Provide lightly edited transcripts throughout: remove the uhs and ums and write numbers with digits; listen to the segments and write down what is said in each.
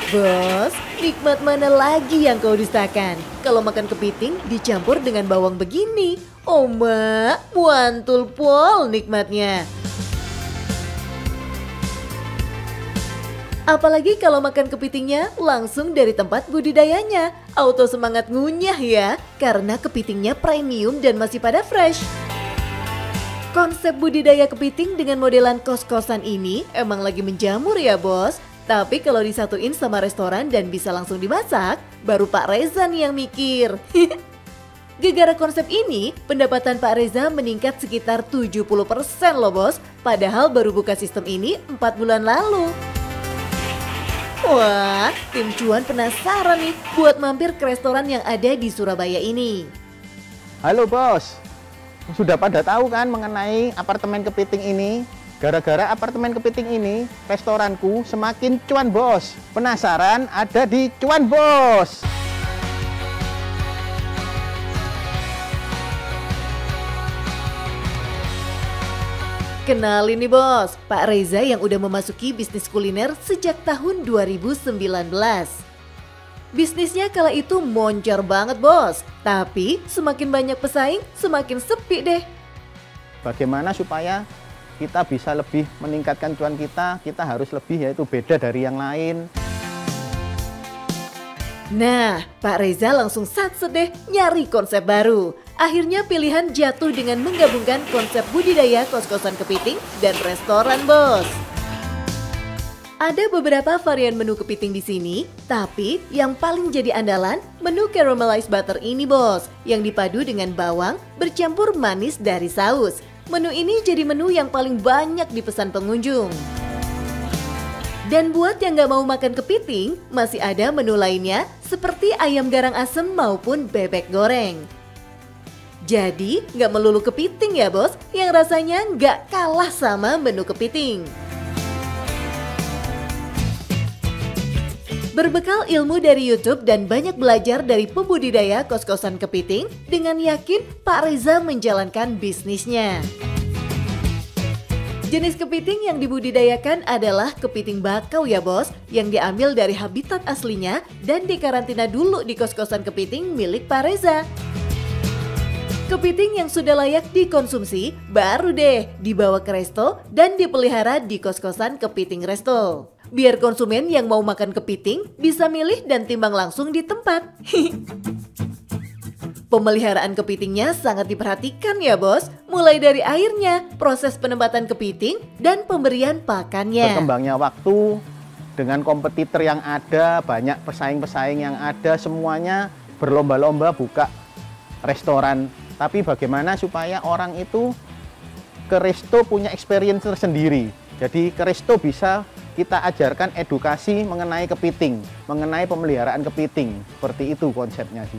Bos, nikmat mana lagi yang kau dustakan? Kalau makan kepiting dicampur dengan bawang begini. Oma, muantul pol nikmatnya. Apalagi kalau makan kepitingnya langsung dari tempat budidayanya. Auto semangat ngunyah ya, karena kepitingnya premium dan masih pada fresh. Konsep budidaya kepiting dengan modelan kos-kosan ini emang lagi menjamur ya bos. Tapi kalau disatuin sama restoran dan bisa langsung dimasak, baru Pak Reza nih yang mikir. Gegara konsep ini, pendapatan Pak Reza meningkat sekitar 70% loh bos. Padahal baru buka sistem ini 4 bulan lalu. Wah, tim cuan penasaran nih buat mampir ke restoran yang ada di Surabaya ini. Halo bos, sudah pada tahu kan mengenai apartemen kepiting ini? Gara-gara apartemen kepiting ini, restoranku semakin cuan bos. Penasaran? Ada di Cuan Bos. Kenalin nih bos, Pak Reza yang udah memasuki bisnis kuliner sejak tahun 2019. Bisnisnya kala itu moncer banget bos, tapi semakin banyak pesaing semakin sepi deh. Bagaimana supaya kita bisa lebih meningkatkan cuan kita harus lebih yaitu beda dari yang lain. Nah, Pak Reza langsung satset deh nyari konsep baru. Akhirnya pilihan jatuh dengan menggabungkan konsep budidaya kos-kosan kepiting dan restoran bos. Ada beberapa varian menu kepiting di sini, tapi yang paling jadi andalan menu caramelized butter ini bos, yang dipadu dengan bawang bercampur manis dari saus. Menu ini jadi menu yang paling banyak dipesan pengunjung. Dan buat yang gak mau makan kepiting, masih ada menu lainnya seperti ayam garang asem maupun bebek goreng. Jadi gak melulu kepiting ya bos, yang rasanya gak kalah sama menu kepiting. Berbekal ilmu dari YouTube dan banyak belajar dari pembudidaya kos-kosan kepiting, dengan yakin Pak Reza menjalankan bisnisnya. Jenis kepiting yang dibudidayakan adalah kepiting bakau ya bos, yang diambil dari habitat aslinya dan dikarantina dulu di kos-kosan kepiting milik Pak Reza. Kepiting yang sudah layak dikonsumsi baru deh dibawa ke resto dan dipelihara di kos-kosan kepiting resto. Biar konsumen yang mau makan kepiting bisa milih dan timbang langsung di tempat. Pemeliharaan kepitingnya sangat diperhatikan ya bos, mulai dari airnya, proses penempatan kepiting, dan pemberian pakannya. Berkembangnya waktu, dengan kompetitor yang ada, banyak pesaing-pesaing yang ada, semuanya berlomba-lomba buka restoran. Tapi bagaimana supaya orang itu ke resto punya experience tersendiri. Jadi ke resto bisa kita ajarkan edukasi mengenai kepiting, mengenai pemeliharaan kepiting. Seperti itu konsepnya sih.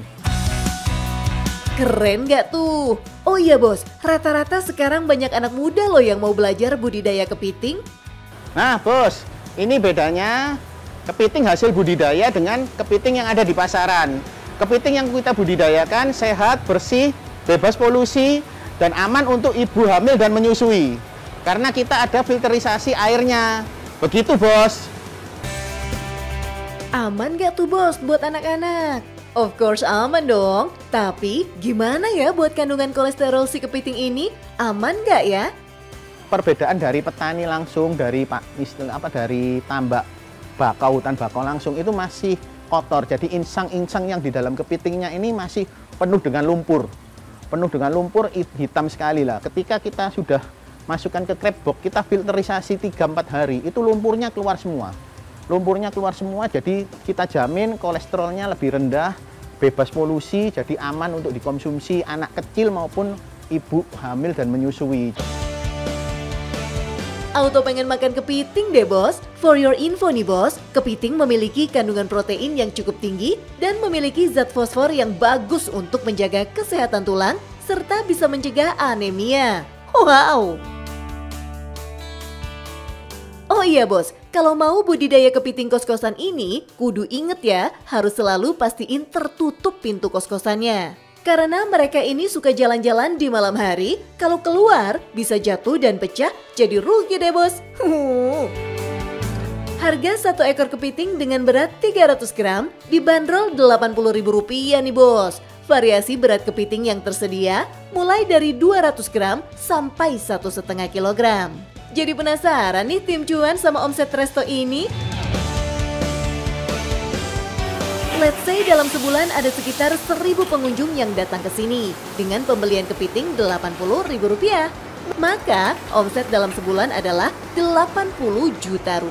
Keren gak tuh? Oh iya bos, rata-rata sekarang banyak anak muda loh yang mau belajar budidaya kepiting. Nah bos, ini bedanya kepiting hasil budidaya dengan kepiting yang ada di pasaran. Kepiting yang kita budidayakan sehat, bersih, bebas polusi, dan aman untuk ibu hamil dan menyusui. Karena kita ada filterisasi airnya. Begitu bos. Aman gak tuh bos buat anak-anak? Of course aman dong, tapi gimana ya buat kandungan kolesterol si kepiting ini? Aman gak ya? Perbedaan dari petani langsung, dari tambak bakau, hutan bakau langsung itu masih kotor. Jadi insang-insang yang di dalam kepitingnya ini masih penuh dengan lumpur. Penuh dengan lumpur hitam sekali lah. Ketika kita sudah masukkan ke crab box, kita filterisasi 3-4 hari, itu lumpurnya keluar semua. Lumpurnya keluar semua, jadi kita jamin kolesterolnya lebih rendah, bebas polusi, jadi aman untuk dikonsumsi anak kecil maupun ibu hamil dan menyusui. Auto pengen makan kepiting deh bos. For your info nih bos, kepiting memiliki kandungan protein yang cukup tinggi dan memiliki zat fosfor yang bagus untuk menjaga kesehatan tulang serta bisa mencegah anemia. Wow! Oh iya bos, kalau mau budidaya kepiting kos-kosan ini, kudu inget ya, harus selalu pastiin tertutup pintu kos-kosannya. Karena mereka ini suka jalan-jalan di malam hari, kalau keluar bisa jatuh dan pecah, jadi rugi deh bos. Harga satu ekor kepiting dengan berat 300 gram dibanderol Rp80.000 nih bos. Variasi berat kepiting yang tersedia mulai dari 200 gram sampai 1,5 kilogram. Jadi penasaran nih tim cuan sama omset resto ini? Let's say dalam sebulan ada sekitar 1.000 pengunjung yang datang ke sini dengan pembelian kepiting Rp80.000. Maka omset dalam sebulan adalah Rp80 juta.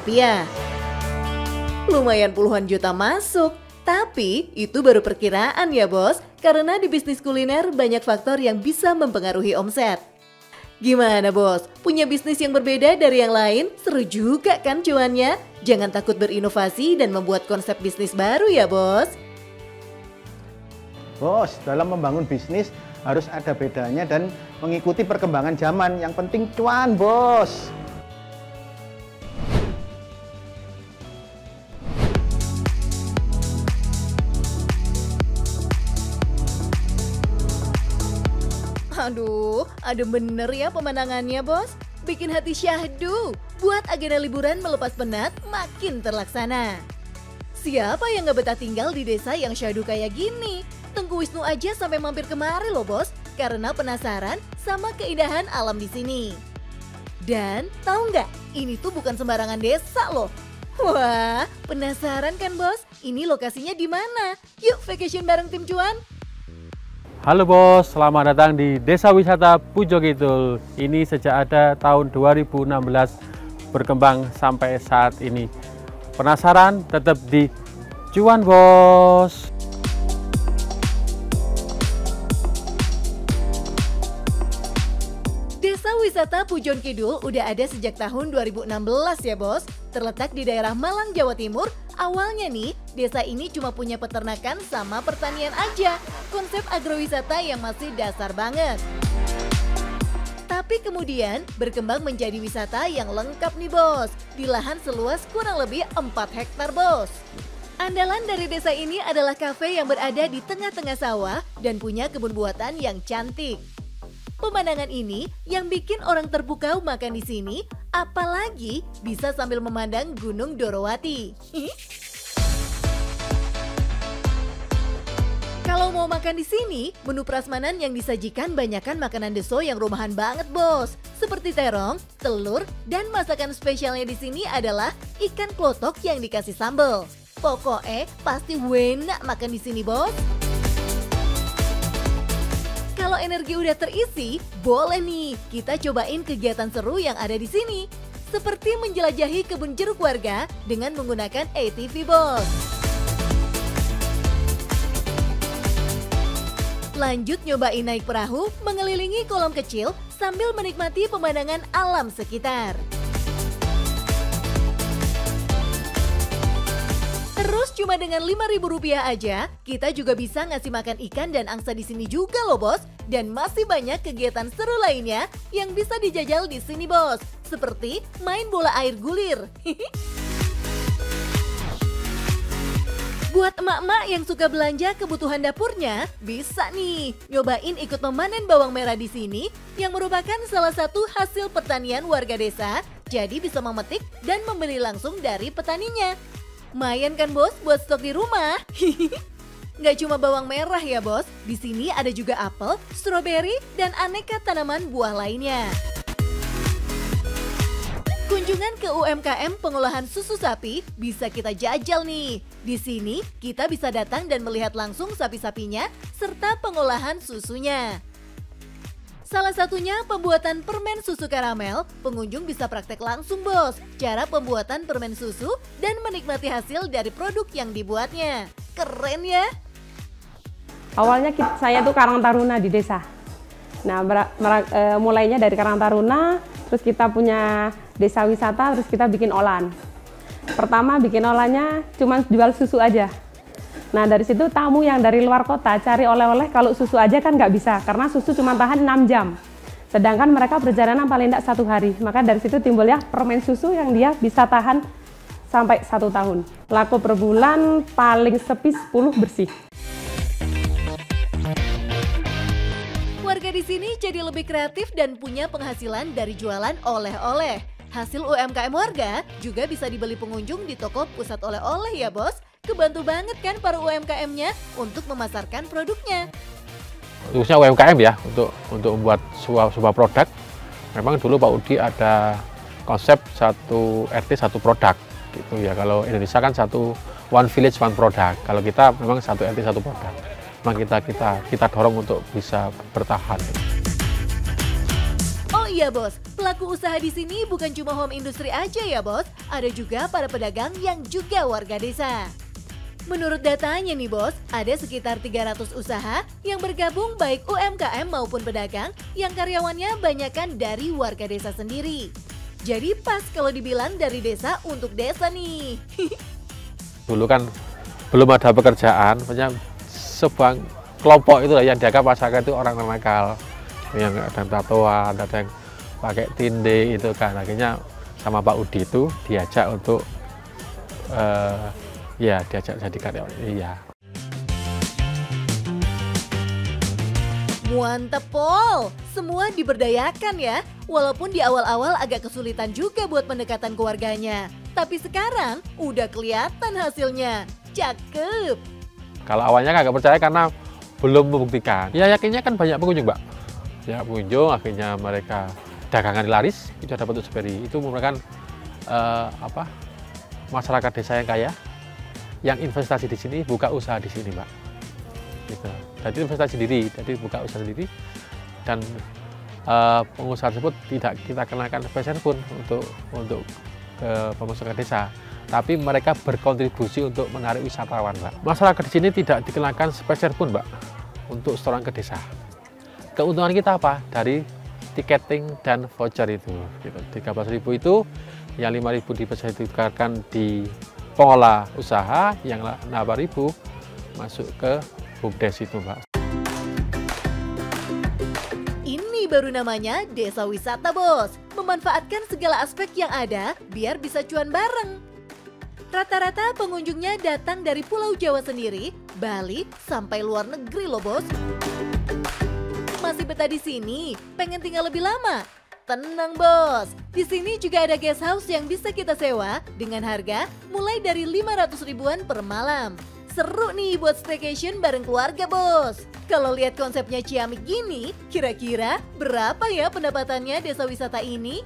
Lumayan puluhan juta masuk, tapi itu baru perkiraan ya bos, karena di bisnis kuliner banyak faktor yang bisa mempengaruhi omset. Gimana bos, punya bisnis yang berbeda dari yang lain? Seru juga kan cuannya? Jangan takut berinovasi dan membuat konsep bisnis baru ya bos. Bos, dalam membangun bisnis harus ada bedanya dan mengikuti perkembangan zaman. Yang penting cuan, bos. Aduh, ada bener ya pemandangannya bos. Bikin hati syahdu, buat agenda liburan melepas penat makin terlaksana. Siapa yang gak betah tinggal di desa yang syahdu kayak gini? Tengku Wisnu aja sampai mampir kemari loh bos, karena penasaran sama keindahan alam di sini. Dan tahu nggak, ini tuh bukan sembarangan desa loh. Wah, penasaran kan bos? Ini lokasinya di mana? Yuk vacation bareng tim cuan. Halo bos, selamat datang di Desa Wisata Pujo Kidul. Ini sejak ada tahun 2016 berkembang sampai saat ini. Penasaran? Tetap di cuan bos. Desa Wisata Pujon Kidul udah ada sejak tahun 2016 ya bos. Terletak di daerah Malang, Jawa Timur. Awalnya nih, desa ini cuma punya peternakan sama pertanian aja. Konsep agrowisata yang masih dasar banget. Tapi kemudian berkembang menjadi wisata yang lengkap nih bos. Di lahan seluas kurang lebih 4 hektar bos. Andalan dari desa ini adalah kafe yang berada di tengah-tengah sawah dan punya kebun buatan yang cantik. Pemandangan ini yang bikin orang terpukau makan di sini, apalagi bisa sambil memandang Gunung Dorowati. Kalau mau makan di sini, menu prasmanan yang disajikan banyakan makanan deso yang rumahan banget bos. Seperti terong, telur, dan masakan spesialnya di sini adalah ikan klotok yang dikasih sambal. Pokoknya pasti enak makan di sini bos. Kalau energi udah terisi, boleh nih kita cobain kegiatan seru yang ada di sini. Seperti menjelajahi kebun jeruk warga dengan menggunakan ATV bos. Lanjut nyobain naik perahu, mengelilingi kolam kecil sambil menikmati pemandangan alam sekitar. Terus cuma dengan Rp5.000 aja, kita juga bisa ngasih makan ikan dan angsa di sini juga loh bos. Dan masih banyak kegiatan seru lainnya yang bisa dijajal di sini bos. Seperti main bola air gulir. Buat emak-emak yang suka belanja kebutuhan dapurnya, bisa nih nyobain ikut memanen bawang merah di sini yang merupakan salah satu hasil pertanian warga desa. Jadi bisa memetik dan membeli langsung dari petaninya. Lumayan kan bos buat stok di rumah. Nggak cuma bawang merah ya bos, di sini ada juga apel, stroberi, dan aneka tanaman buah lainnya. Kunjungan ke UMKM pengolahan susu sapi bisa kita jajal nih. Di sini kita bisa datang dan melihat langsung sapi-sapinya serta pengolahan susunya. Salah satunya pembuatan permen susu karamel, pengunjung bisa praktek langsung bos, cara pembuatan permen susu dan menikmati hasil dari produk yang dibuatnya. Keren ya? Awalnya saya tuh Karang Taruna di desa. Nah, mulainya dari Karang Taruna, terus kita punya desa wisata, terus kita bikin olahan. Pertama bikin olahannya cuma jual susu aja. Nah dari situ tamu yang dari luar kota cari oleh-oleh, kalau susu aja kan nggak bisa, karena susu cuma tahan 6 jam. Sedangkan mereka perjalanan paling tidak 1 hari. Maka dari situ timbul ya permen susu yang dia bisa tahan sampai 1 tahun. Laku per bulan paling sepi 10 bersih. Warga di sini jadi lebih kreatif dan punya penghasilan dari jualan oleh-oleh. Hasil UMKM warga juga bisa dibeli pengunjung di toko pusat oleh-oleh ya bos. Kebantu banget kan para UMKM-nya untuk memasarkan produknya. Khususnya UMKM ya, untuk membuat sebuah produk. Memang dulu Pak Udi ada konsep satu RT satu produk gitu ya. Kalau Indonesia kan one village one product. Kalau kita memang satu RT satu produk. Memang kita dorong untuk bisa bertahan. Oh iya bos, pelaku usaha di sini bukan cuma home industry aja ya bos, ada juga para pedagang yang juga warga desa. Menurut datanya nih bos, ada sekitar 300 usaha yang bergabung baik UMKM maupun pedagang yang karyawannya banyakan dari warga desa sendiri. Jadi pas kalau dibilang dari desa untuk desa nih. Dulu kan belum ada pekerjaan, punya sebuah kelompok itu yang dianggap masyarakat itu orang nakal. Yang ada yang tatoan, ada yang pakai tinde itu kan. Akhirnya sama Pak Udi itu diajak untuk ya diajak jadi karyawan. Iya. Mantap Pol, semua diberdayakan ya. Walaupun di awal-awal agak kesulitan juga buat pendekatan keluarganya. Tapi sekarang udah kelihatan hasilnya. Cakep. Kalau awalnya nggak percaya karena belum membuktikan. Ya yakinnya kan banyak pengunjung, Mbak. Ya pengunjung akhirnya mereka dagangan laris, itu dapat Utsuberi. Itu merupakan masyarakat desa yang kaya yang investasi di sini, buka usaha di sini, Mbak. Gitu. Jadi investasi sendiri, jadi buka usaha sendiri, dan pengusaha tersebut tidak kita kenakan spesial pun untuk ke pemasukan desa, tapi mereka berkontribusi untuk menarik wisatawan, Mbak. Masyarakat di sini tidak dikenakan spesial pun, Mbak, untuk setoran ke desa. Keuntungan kita apa? Dari tiketing dan voucher itu. Gitu. 13.000 itu, yang 5.000 bisa ditukarkan di pengelola usaha, yang 8.000 masuk ke BUMDes itu, Mbak. Ini baru namanya desa wisata bos, memanfaatkan segala aspek yang ada biar bisa cuan bareng. Rata-rata pengunjungnya datang dari Pulau Jawa sendiri, Bali, sampai luar negeri loh bos. Masih betah di sini, pengen tinggal lebih lama? Tenang bos, di sini juga ada guest house yang bisa kita sewa dengan harga mulai dari 500 ribuan per malam. Seru nih buat staycation bareng keluarga bos. Kalau lihat konsepnya ciamik gini, kira-kira berapa ya pendapatannya desa wisata ini?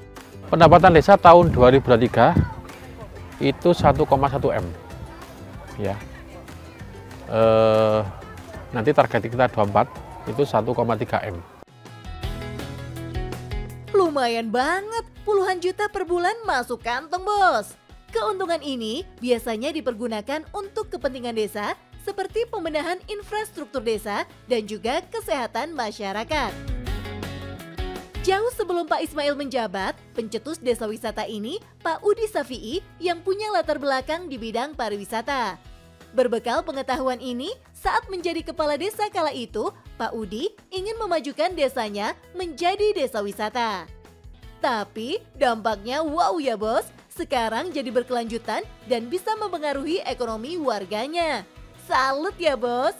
Pendapatan desa tahun 2023 itu 1,1 M. Ya. Nanti target kita 24 itu 1,3 M. Lumayan banget, puluhan juta per bulan masuk kantong bos. Keuntungan ini biasanya dipergunakan untuk kepentingan desa seperti pembenahan infrastruktur desa dan juga kesehatan masyarakat. Jauh sebelum Pak Ismail menjabat, pencetus desa wisata ini Pak Udi Safi'i yang punya latar belakang di bidang pariwisata. Berbekal pengetahuan ini, saat menjadi kepala desa kala itu, Pak Udi ingin memajukan desanya menjadi desa wisata. Tapi dampaknya wow ya bos, sekarang jadi berkelanjutan dan bisa mempengaruhi ekonomi warganya. Salut ya bos.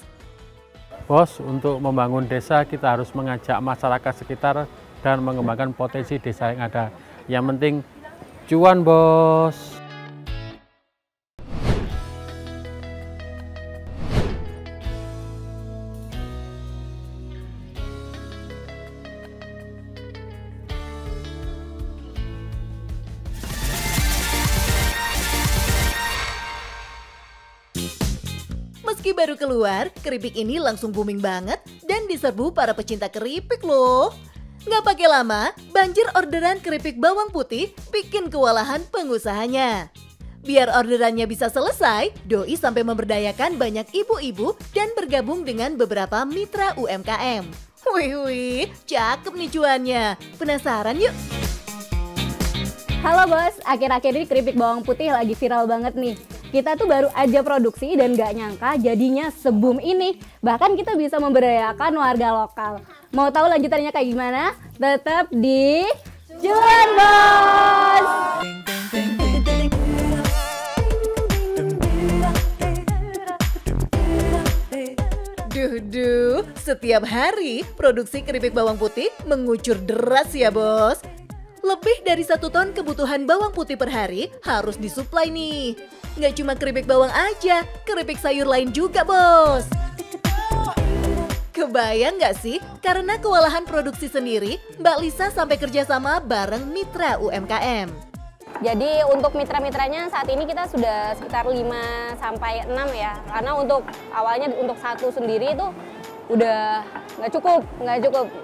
Bos, untuk membangun desa kita harus mengajak masyarakat sekitar dan mengembangkan potensi desa yang ada. Yang penting cuan bos. Meski baru keluar, keripik ini langsung booming banget dan diserbu para pecinta keripik loh. Nggak pakai lama, banjir orderan keripik bawang putih bikin kewalahan pengusahanya. Biar orderannya bisa selesai, Doi sampai memberdayakan banyak ibu-ibu dan bergabung dengan beberapa mitra UMKM. Wih, cakep nih cuannya. Penasaran yuk? Halo bos, akhir-akhir ini keripik bawang putih lagi viral banget nih. Kita tuh baru aja produksi dan gak nyangka jadinya se-boom ini. Bahkan kita bisa memberdayakan warga lokal. Mau tahu lanjutannya kayak gimana? Tetap di Cuan Bos! Setiap hari produksi keripik bawang putih mengucur deras ya bos. Lebih dari 1 ton kebutuhan bawang putih per hari harus disuplai nih. Nggak cuma keripik bawang aja, keripik sayur lain juga, Bos. Kebayang nggak sih? Karena kewalahan produksi sendiri, Mbak Lisa sampai kerjasama bareng mitra UMKM. Jadi untuk mitra-mitranya saat ini kita sudah sekitar 5 sampai 6 ya. Karena untuk awalnya untuk 1 sendiri itu udah nggak cukup.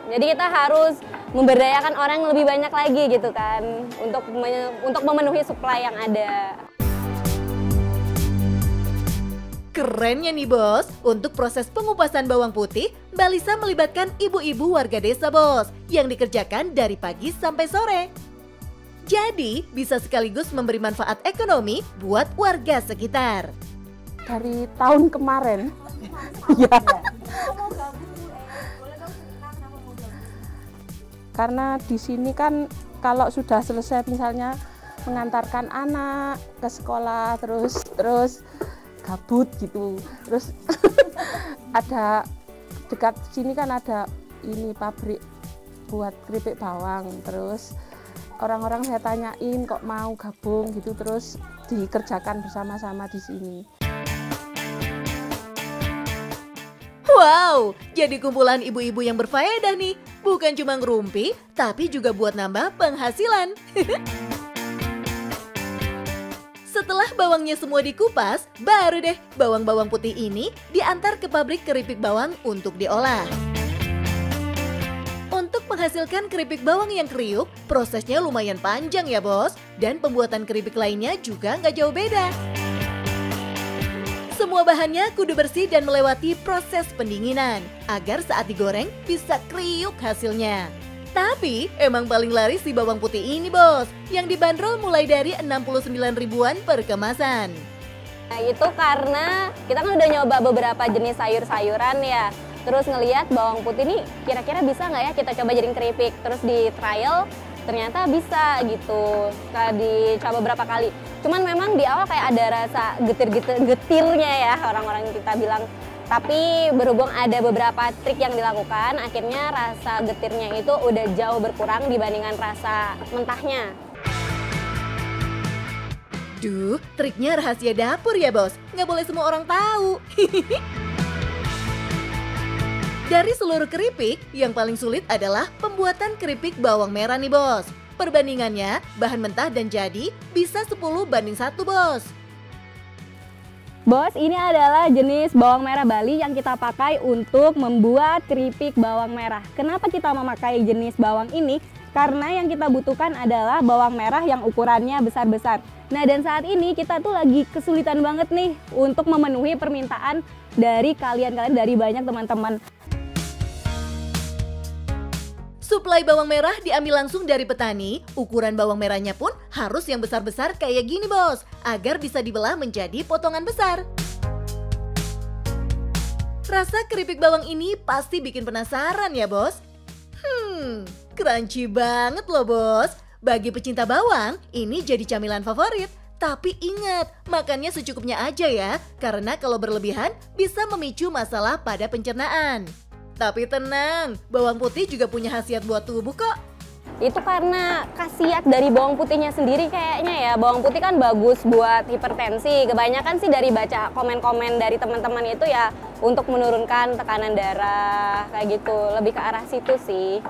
Jadi kita harus memberdayakan orang lebih banyak lagi gitu kan untuk memenuhi supply yang ada. Kerennya nih, Bos, untuk proses pengupasan bawang putih, Mbak Lisa melibatkan ibu-ibu warga desa, Bos, yang dikerjakan dari pagi sampai sore. Jadi, bisa sekaligus memberi manfaat ekonomi buat warga sekitar. Dari tahun kemarin, ya. Karena di sini kan kalau sudah selesai misalnya mengantarkan anak ke sekolah terus gabut gitu, terus ada dekat sini kan ada ini pabrik buat keripik bawang, terus orang-orang saya tanyain kok mau gabung gitu, terus dikerjakan bersama-sama di sini. Wow, jadi kumpulan ibu-ibu yang berfaedah nih, bukan cuma ngerumpi, tapi juga buat nambah penghasilan. Setelah bawangnya semua dikupas, baru deh bawang-bawang putih ini diantar ke pabrik keripik bawang untuk diolah. Untuk menghasilkan keripik bawang yang kriuk, prosesnya lumayan panjang ya, Bos. Dan pembuatan keripik lainnya juga nggak jauh beda. Semua bahannya kudu bersih dan melewati proses pendinginan, agar saat digoreng bisa kriuk hasilnya. Tapi emang paling laris di bawang putih ini, Bos, yang dibanderol mulai dari 69 ribuan per kemasan. Nah, itu karena kita kan udah nyoba beberapa jenis sayur-sayuran ya. Terus ngelihat bawang putih ini kira-kira bisa nggak ya kita coba jadiin keripik. Terus di trial ternyata bisa gitu. Setelah dicoba beberapa kali. Cuman memang di awal kayak ada rasa getirnya ya orang-orang kita bilang. Tapi berhubung ada beberapa trik yang dilakukan, akhirnya rasa getirnya itu udah jauh berkurang dibandingkan rasa mentahnya. Duh, triknya rahasia dapur ya, Bos. Nggak boleh semua orang tahu. Dari seluruh keripik, yang paling sulit adalah pembuatan keripik bawang merah nih, Bos. Perbandingannya, bahan mentah dan jadi bisa 10:1, Bos. Bos, ini adalah jenis bawang merah Bali yang kita pakai untuk membuat keripik bawang merah. Kenapa kita memakai jenis bawang ini? Karena yang kita butuhkan adalah bawang merah yang ukurannya besar-besar. Nah, dan saat ini kita tuh lagi kesulitan banget nih untuk memenuhi permintaan dari kalian dari banyak teman-teman. Suplai bawang merah diambil langsung dari petani, ukuran bawang merahnya pun harus yang besar-besar kayak gini, Bos, agar bisa dibelah menjadi potongan besar. Rasa keripik bawang ini pasti bikin penasaran ya, Bos? Crunchy banget loh, Bos. Bagi pecinta bawang, ini jadi camilan favorit. Tapi ingat, makannya secukupnya aja ya, karena kalau berlebihan bisa memicu masalah pada pencernaan. Tapi tenang, bawang putih juga punya khasiat buat tubuh kok. Itu karena khasiat dari bawang putihnya sendiri kayaknya ya. Bawang putih kan bagus buat hipertensi. Kebanyakan sih dari baca komen-komen dari teman-teman itu ya untuk menurunkan tekanan darah kayak gitu. Lebih ke arah situ sih.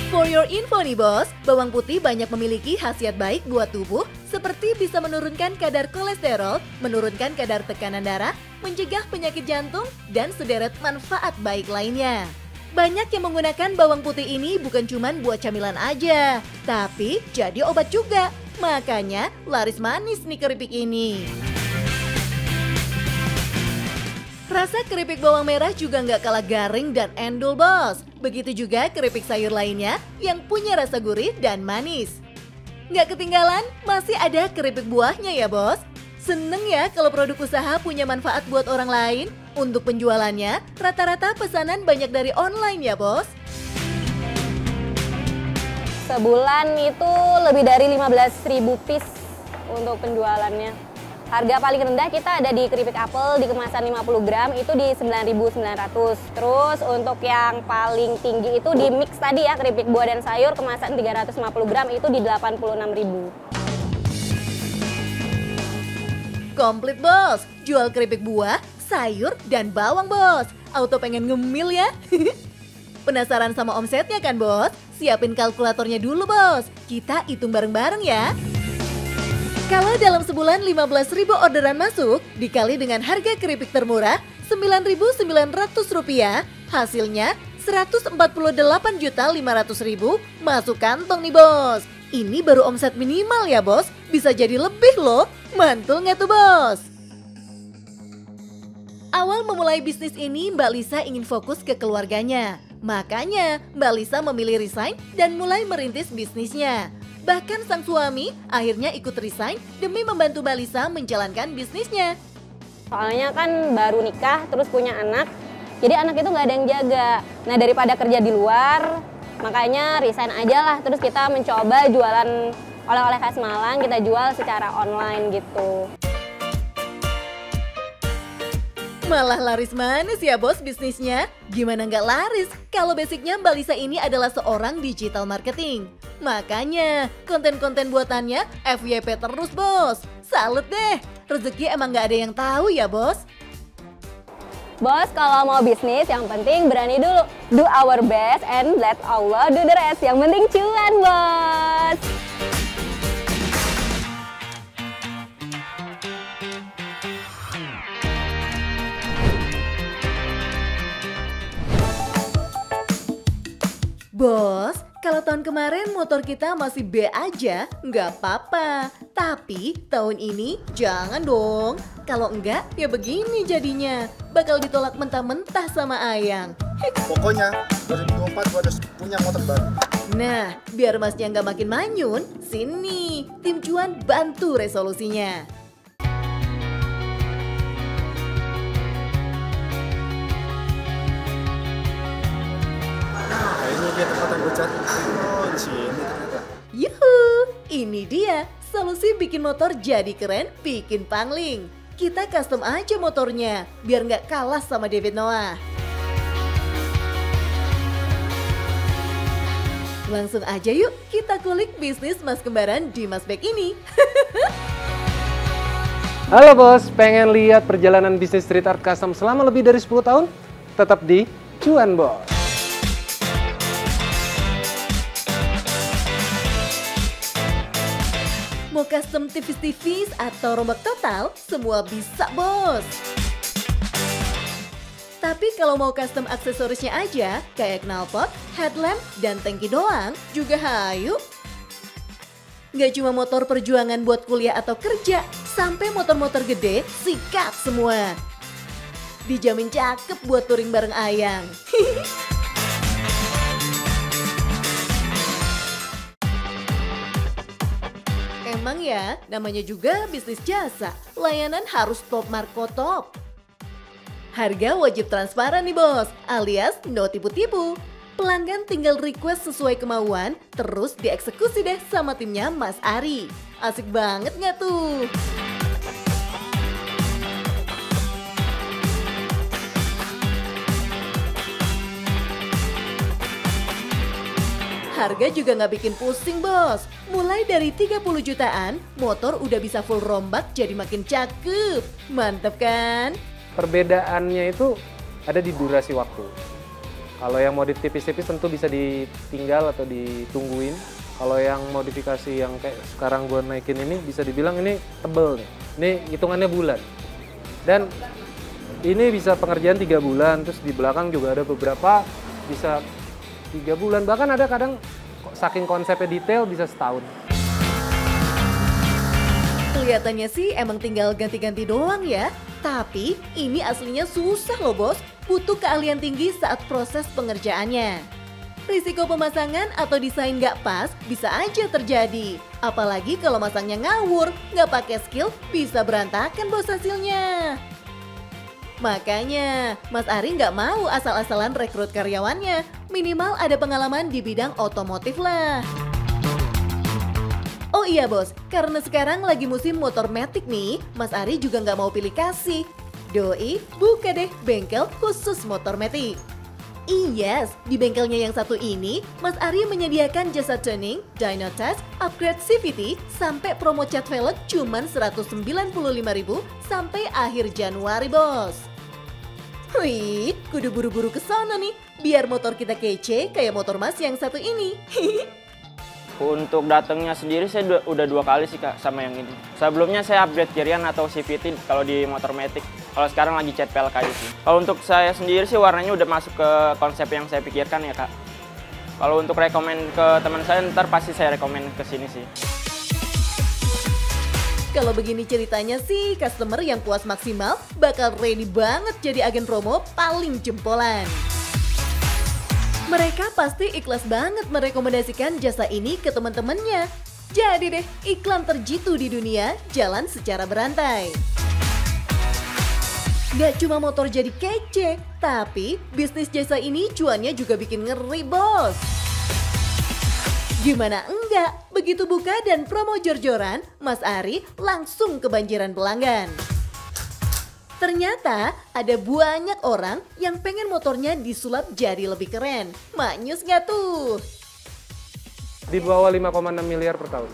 For your info nih, Bos, bawang putih banyak memiliki khasiat baik buat tubuh seperti bisa menurunkan kadar kolesterol, menurunkan kadar tekanan darah, mencegah penyakit jantung, dan sederet manfaat baik lainnya. Banyak yang menggunakan bawang putih ini bukan cuma buat camilan aja, tapi jadi obat juga. Makanya laris manis nih keripik ini. Rasa keripik bawang merah juga nggak kalah garing dan endul, Bos. Begitu juga keripik sayur lainnya yang punya rasa gurih dan manis. Nggak ketinggalan, masih ada keripik buahnya ya, Bos. Seneng ya kalau produk usaha punya manfaat buat orang lain. Untuk penjualannya, rata-rata pesanan banyak dari online ya, Bos. Sebulan itu lebih dari 15.000 piece untuk penjualannya. Harga paling rendah kita ada di keripik apel di kemasan 50 gram itu di 9.900. Terus untuk yang paling tinggi itu di mix tadi ya, keripik buah dan sayur kemasan 350 gram itu di 86.000. Komplit bos, jual keripik buah, sayur, dan bawang bos. Auto pengen ngemil ya? Penasaran sama omsetnya kan bos? Siapin kalkulatornya dulu bos, kita hitung bareng-bareng ya. Kalau dalam sebulan 15.000 orderan masuk, dikali dengan harga keripik termurah Rp9.900, hasilnya Rp148.500.000 masuk kantong nih bos. Ini baru omset minimal ya bos, bisa jadi lebih loh. Mantul nggak tuh bos? Awal memulai bisnis ini Mbak Lisa ingin fokus ke keluarganya. Makanya Mbak Lisa memilih resign dan mulai merintis bisnisnya. Bahkan sang suami akhirnya ikut resign demi membantu Mbak Lisa menjalankan bisnisnya. Soalnya kan baru nikah terus punya anak, jadi anak itu nggak ada yang jaga. Nah daripada kerja di luar, makanya resign aja lah. Terus kita mencoba jualan oleh-oleh khas Malang, kita jual secara online gitu. Malah laris manis ya bos bisnisnya? Gimana nggak laris kalau basicnya Mbak Lisa ini adalah seorang digital marketing. Makanya konten-konten buatannya FYP terus bos. Salut deh, rezeki emang nggak ada yang tahu ya bos. Bos, kalau mau bisnis yang penting berani dulu. Do our best and let Allah do the rest. Yang penting cuan bos. Bos, kalau tahun kemarin motor kita masih B aja, nggak apa-apa. Tapi tahun ini jangan dong. Kalau enggak, ya begini jadinya. Bakal ditolak mentah-mentah sama Ayang. Pokoknya 2024 gue harus punya motor baru. Nah, biar masnya nggak makin manyun, sini tim cuan bantu resolusinya. Ini dia tempat yang gue cari. Oh, di sini ternyata. Yuhu, ini dia solusi bikin motor jadi keren, bikin pangling. Kita custom aja motornya, biar nggak kalah sama David Noah. Langsung aja yuk, kita kulik bisnis mas kembaran Dimas Beck ini. Halo bos, pengen lihat perjalanan bisnis street art custom selama lebih dari 10 tahun? Tetap di Cuan Bos. Mau custom tipis-tipis atau rombak total, semua bisa bos. Tapi kalau mau custom aksesorisnya aja, kayak knalpot, headlamp, dan tangki doang, juga hayu. Nggak cuma motor perjuangan buat kuliah atau kerja, sampai motor-motor gede, sikat semua. Dijamin cakep buat touring bareng Ayang. Emang ya, namanya juga bisnis jasa, layanan harus top marko top. Harga wajib transparan nih bos, alias no tipu-tipu. Pelanggan tinggal request sesuai kemauan, terus dieksekusi deh sama timnya Mas Ari. Asik banget nggak tuh? Harga juga nggak bikin pusing bos. Mulai dari 30 jutaan, motor udah bisa full rombak jadi makin cakep. Mantep kan? Perbedaannya itu ada di durasi waktu. Kalau yang modif tipis-tipis tentu bisa ditinggal atau ditungguin. Kalau yang modifikasi yang kayak sekarang gue naikin ini bisa dibilang ini tebel nih. Ini hitungannya bulan. Dan ini bisa pengerjaan 3 bulan, terus di belakang juga ada beberapa bisa 3 bulan, bahkan ada kadang saking konsepnya detail bisa setahun. Kelihatannya sih emang tinggal ganti-ganti doang ya. Tapi ini aslinya susah loh bos, butuh keahlian tinggi saat proses pengerjaannya. Risiko pemasangan atau desain nggak pas bisa aja terjadi. Apalagi kalau masangnya ngawur, nggak pakai skill, bisa berantakan bos hasilnya. Makanya, Mas Ari nggak mau asal-asalan rekrut karyawannya. Minimal ada pengalaman di bidang otomotif lah. Oh Oh iya bos, karena sekarang lagi musim motor matic nih, Mas Ari juga nggak mau pilih kasih. Doi, buka deh bengkel khusus motor matic. Yes, di bengkelnya yang satu ini, Mas Ari menyediakan jasa tuning, dyno test, upgrade CVT, sampai promo cat velg cuman 195.000 sampai akhir Januari bos. Wih, kudu buru-buru ke sana nih, biar motor kita kece kayak motor Mas yang satu ini. Untuk datangnya sendiri saya udah 2 kali sih Kak sama yang ini. Sebelumnya saya upgrade Kirian atau CVT kalau di motor matic. Kalau sekarang lagi cat PLK sih. Kalau untuk saya sendiri sih warnanya udah masuk ke konsep yang saya pikirkan ya Kak. Kalau untuk rekomen ke teman saya ntar pasti saya rekomen ke sini sih. Kalau begini ceritanya sih, customer yang puas maksimal bakal ready banget jadi agen promo paling jempolan. Mereka pasti ikhlas banget merekomendasikan jasa ini ke teman-temannya. Jadi deh, iklan terjitu di dunia jalan secara berantai. Gak cuma motor jadi kece, tapi bisnis jasa ini cuannya juga bikin ngeri bos. Gimana enggak, begitu buka dan promo jor-joran, Mas Ari langsung kebanjiran pelanggan. Ternyata ada banyak orang yang pengen motornya disulap jadi lebih keren. Maknyus nggak tuh? Di bawah 5,6 miliar per tahun.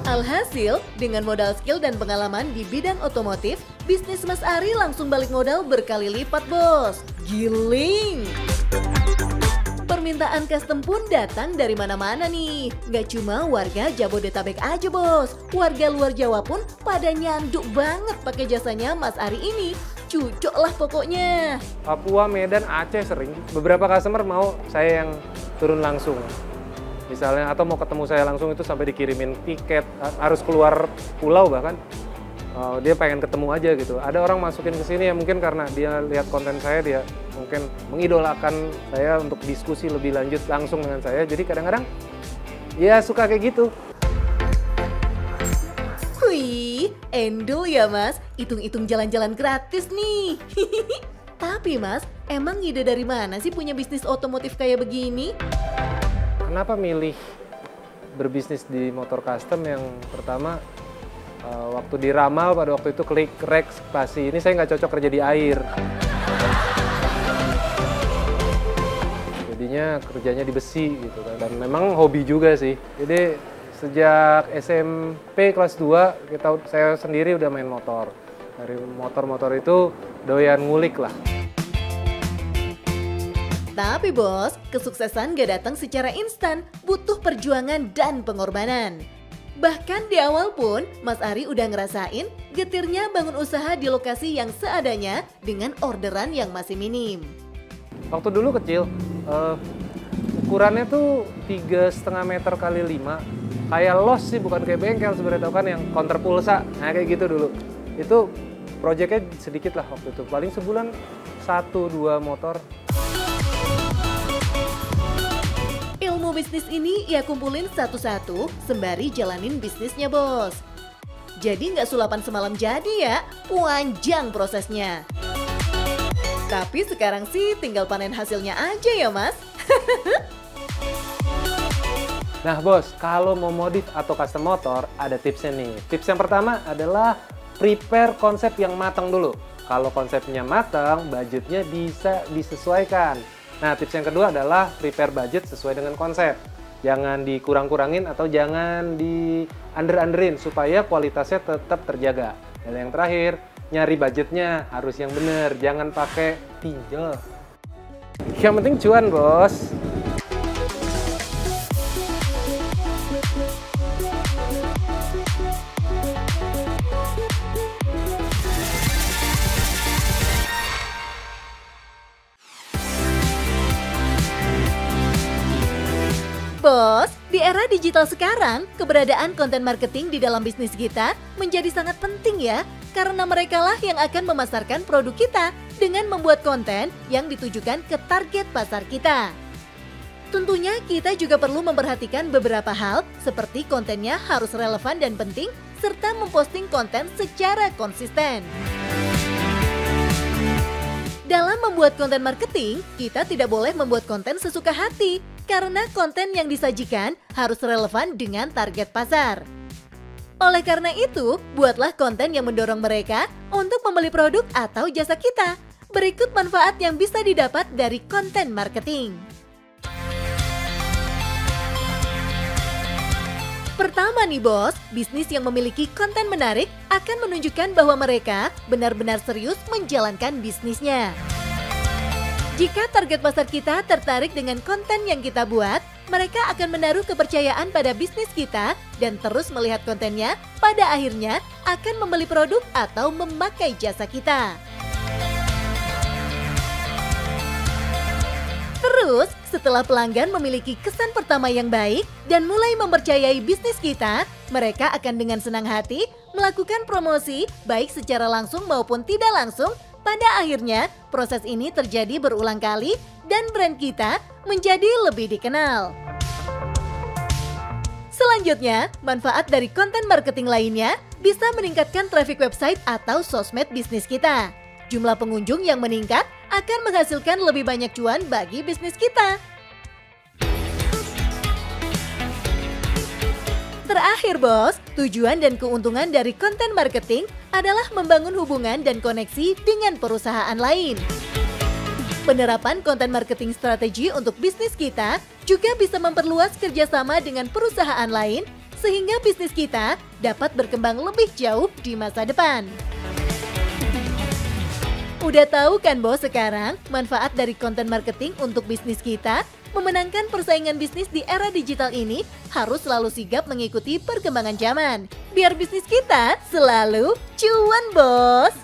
Alhasil, dengan modal skill dan pengalaman di bidang otomotif, bisnis Mas Ari langsung balik modal berkali lipat bos. Giling! Permintaan custom pun datang dari mana-mana nih. Gak cuma warga Jabodetabek aja bos, warga luar Jawa pun pada nyanduk banget pakai jasanya Mas Ari ini. Cucok lah pokoknya. Papua, Medan, Aceh sering. Beberapa customer mau saya yang turun langsung. Misalnya atau mau ketemu saya langsung itu sampai dikirimin tiket, harus keluar pulau bahkan. Dia pengen ketemu aja gitu. Ada orang masukin ke sini ya mungkin karena dia lihat konten saya, dia mungkin mengidolakan saya untuk diskusi lebih lanjut langsung dengan saya. Jadi kadang-kadang ya suka kayak gitu. Wih, endul ya mas, hitung-hitung jalan-jalan gratis nih. Tapi mas, emang ide dari mana sih punya bisnis otomotif kayak begini? Kenapa milih berbisnis di motor custom? Yang pertama, waktu di Ramal pada waktu itu klik rek spasi ini saya nggak cocok kerja di air. Jadinya kerjanya di besi gitu kan. Dan memang hobi juga sih. Jadi sejak SMP kelas 2 saya sendiri udah main motor. Dari motor-motor itu doyan ngulik lah. Tapi bos, kesuksesan gak datang secara instan, butuh perjuangan dan pengorbanan. Bahkan di awal pun, Mas Ari udah ngerasain getirnya bangun usaha di lokasi yang seadanya dengan orderan yang masih minim. Waktu dulu kecil, ukurannya tuh 3,5 meter kali 5. Kayak los sih, bukan kayak bengkel sebenarnya, tau kan yang counter pulsa. Nah kayak gitu dulu. Itu proyeknya sedikit lah waktu itu, paling sebulan 1-2 motor. Ilmu bisnis ini ia kumpulin satu-satu sembari jalanin bisnisnya bos. Jadi nggak sulapan semalam jadi ya, panjang prosesnya. Tapi sekarang sih tinggal panen hasilnya aja ya mas. Nah bos, kalau mau modif atau custom motor ada tipsnya nih. Tips yang pertama adalah prepare konsep yang matang dulu. Kalau konsepnya matang, budgetnya bisa disesuaikan. Nah, tips yang kedua adalah prepare budget sesuai dengan konsep. Jangan dikurang-kurangin atau jangan di-under-underin supaya kualitasnya tetap terjaga. Dan yang terakhir, nyari budgetnya harus yang benar, jangan pakai pinjol. Yang penting cuan, bos. Bos, di era digital sekarang, keberadaan konten marketing di dalam bisnis kita menjadi sangat penting ya, karena merekalah yang akan memasarkan produk kita dengan membuat konten yang ditujukan ke target pasar kita. Tentunya kita juga perlu memperhatikan beberapa hal seperti kontennya harus relevan dan penting, serta memposting konten secara konsisten. Dalam membuat konten marketing, kita tidak boleh membuat konten sesuka hati. karena konten yang disajikan harus relevan dengan target pasar. Oleh karena itu, buatlah konten yang mendorong mereka untuk membeli produk atau jasa kita. Berikut manfaat yang bisa didapat dari konten marketing. Pertama nih bos, bisnis yang memiliki konten menarik akan menunjukkan bahwa mereka benar-benar serius menjalankan bisnisnya. Jika target pasar kita tertarik dengan konten yang kita buat, mereka akan menaruh kepercayaan pada bisnis kita dan terus melihat kontennya, pada akhirnya akan membeli produk atau memakai jasa kita. Terus, setelah pelanggan memiliki kesan pertama yang baik dan mulai mempercayai bisnis kita, mereka akan dengan senang hati melakukan promosi baik secara langsung maupun tidak langsung. Pada akhirnya, proses ini terjadi berulang kali dan brand kita menjadi lebih dikenal. Selanjutnya, manfaat dari konten marketing lainnya bisa meningkatkan traffic website atau sosmed bisnis kita. Jumlah pengunjung yang meningkat akan menghasilkan lebih banyak cuan bagi bisnis kita. Terakhir bos, tujuan dan keuntungan dari konten marketing adalah membangun hubungan dan koneksi dengan perusahaan lain. Penerapan konten marketing strategi untuk bisnis kita juga bisa memperluas kerjasama dengan perusahaan lain sehingga bisnis kita dapat berkembang lebih jauh di masa depan. Udah tahu kan bos sekarang manfaat dari konten marketing untuk bisnis kita? Memenangkan persaingan bisnis di era digital ini harus selalu sigap mengikuti perkembangan zaman. Biar bisnis kita selalu cuan bos!